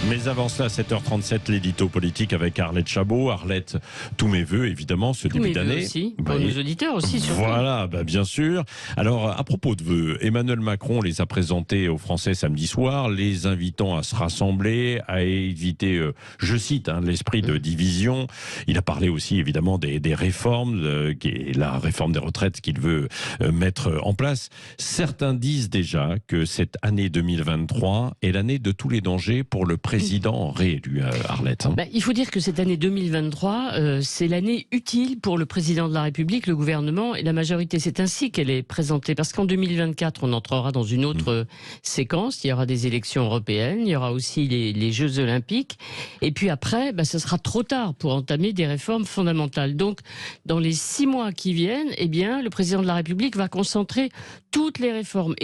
Mais avant cela, à 7h37, l'édito politique avec Arlette Chabot. Arlette, tous mes voeux, évidemment, ce début d'année. Aussi, pour nos auditeurs aussi, surtout. Voilà, bien sûr. Alors, à propos de vœux, Emmanuel Macron les a présentés aux Français samedi soir, les invitant à se rassembler, à éviter, je cite, l'esprit de division. Il a parlé aussi, évidemment, des réformes, qui est la réforme des retraites qu'il veut mettre en place. Certains disent déjà que cette année 2023 est l'année de tous les dangers pour le président réélu, Arlette. Il faut dire que cette année 2023, c'est l'année utile pour le président de la République, le gouvernement et la majorité. C'est ainsi qu'elle est présentée. Parce qu'en 2024, on entrera dans une autre séquence. Il y aura des élections européennes, il y aura aussi les Jeux Olympiques. Et puis après, ce sera trop tard pour entamer des réformes fondamentales. Donc, dans les 6 mois qui viennent, le président de la République va concentrer toutes les réformes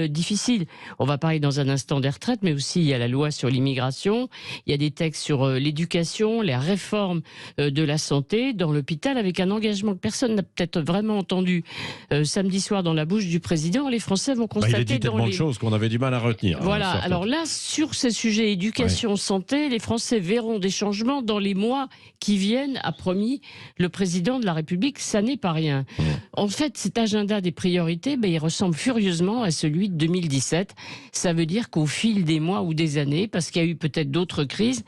difficiles. On va parler dans un instant des retraites, mais aussi il y a la loi sur l'immigration, il y a des textes sur l'éducation, les réformes de la santé dans l'hôpital, avec un engagement que personne n'a peut-être vraiment entendu samedi soir dans la bouche du président. Les Français vont constater... il a dit tellement de choses qu'on avait du mal à retenir. Voilà, alors là, sur ces sujets éducation, santé, les Français verront des changements dans les mois qui viennent, a promis le président de la République. Ça n'est pas rien. En fait, cet agenda des priorités, il ressemble furieusement à celui de 2017. Ça veut dire qu'au fil des mois ou des années, parce qu'il y a eu peut-être d'autres crises,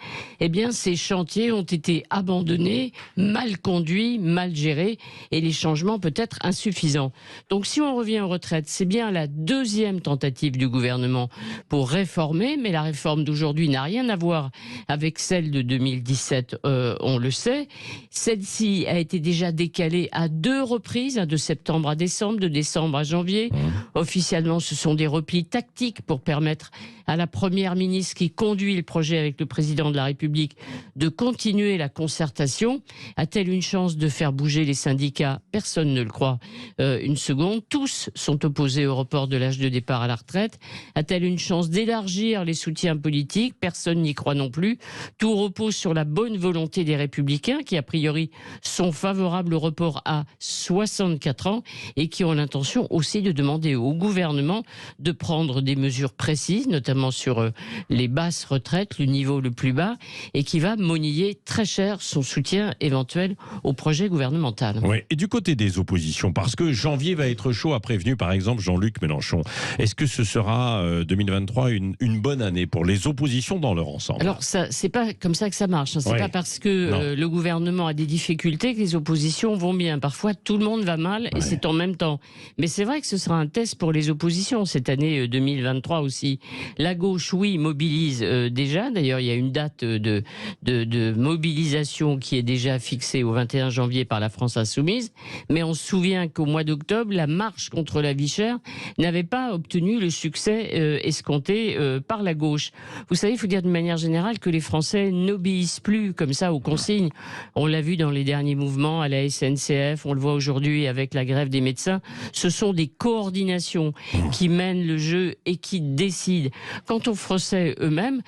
ces chantiers ont été abandonnés, mal conduits, mal gérés, et les changements peut-être insuffisants. Donc si on revient aux retraites, c'est bien la deuxième tentative du gouvernement pour réformer, mais la réforme d'aujourd'hui n'a rien à voir avec celle de 2017, on le sait. Celle-ci a été déjà décalée à 2 reprises, de septembre à décembre, de décembre à janvier. Officiellement, ce sont des replis tactiques pour permettre à la première ministre qui conduit le projet avec le président de la République de continuer la concertation. A-t-elle une chance de faire bouger les syndicats? Personne ne le croit une seconde. Tous sont opposés au report de l'âge de départ à la retraite. A-t-elle une chance d'élargir les soutiens politiques? Personne n'y croit non plus. Tout repose sur la bonne volonté des Républicains qui, a priori, sont favorables au report à 64 ans et qui ont l'intention aussi de demander au gouvernement de prendre des mesures précises, notamment sur les basses retraites, le niveau le plus bas, et qui va monnayer très cher son soutien éventuel au projet gouvernemental. Oui, et du côté des oppositions, parce que janvier va être chaud, a prévenu par exemple Jean-Luc Mélenchon. Est-ce que ce sera 2023 une bonne année pour les oppositions dans leur ensemble? Alors, c'est pas comme ça que ça marche. C'est pas parce que le gouvernement a des difficultés que les oppositions vont bien. Parfois, tout le monde va mal et c'est en même temps. Mais c'est vrai que ce sera un test pour les oppositions cette année 2023 aussi. La gauche, oui, mobilise déjà. D'ailleurs, il y a une date de mobilisation qui est déjà fixée au 21 janvier par la France Insoumise. Mais on se souvient qu'au mois d'octobre, la marche contre la vie chère n'avait pas obtenu le succès escompté par la gauche. Vous savez, il faut dire de manière générale que les Français n'obéissent plus comme ça aux consignes. On l'a vu dans les derniers mouvements à la SNCF, on le voit aujourd'hui avec la grève des médecins. Ce sont des coordinations qui mènent le jeu et qui décident. Quant aux Français eux-mêmes,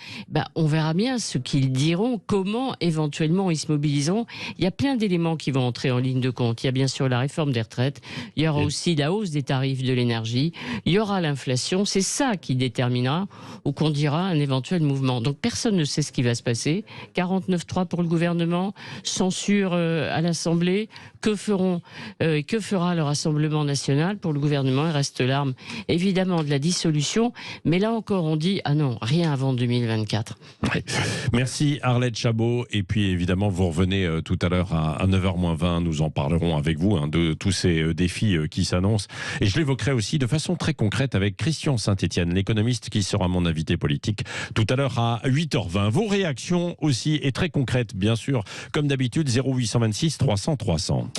on verra bien ce qu'ils diront, comment éventuellement ils se mobiliseront. Il y a plein d'éléments qui vont entrer en ligne de compte. Il y a bien sûr la réforme des retraites, il y aura aussi la hausse des tarifs de l'énergie, il y aura l'inflation. C'est ça qui déterminera ou qu'on dira un éventuel mouvement. Donc personne ne sait ce qui va se passer. 49.3 pour le gouvernement, censure à l'Assemblée. Que fera le Rassemblement national? Pour le gouvernement, il reste l'arme évidemment de la dissolution. Mais là encore, on dit non, rien avant 2024. Merci Arlette Chabot. Et puis évidemment, vous revenez tout à l'heure à 9h-20. Nous en parlerons avec vous de tous ces défis qui s'annoncent. Et je l'évoquerai aussi de façon très concrète avec Christian Saint-Etienne, l'économiste qui sera mon invité politique tout à l'heure à 8h20. Vos réactions aussi et très concrètes, bien sûr, comme d'habitude, 0826 300 300.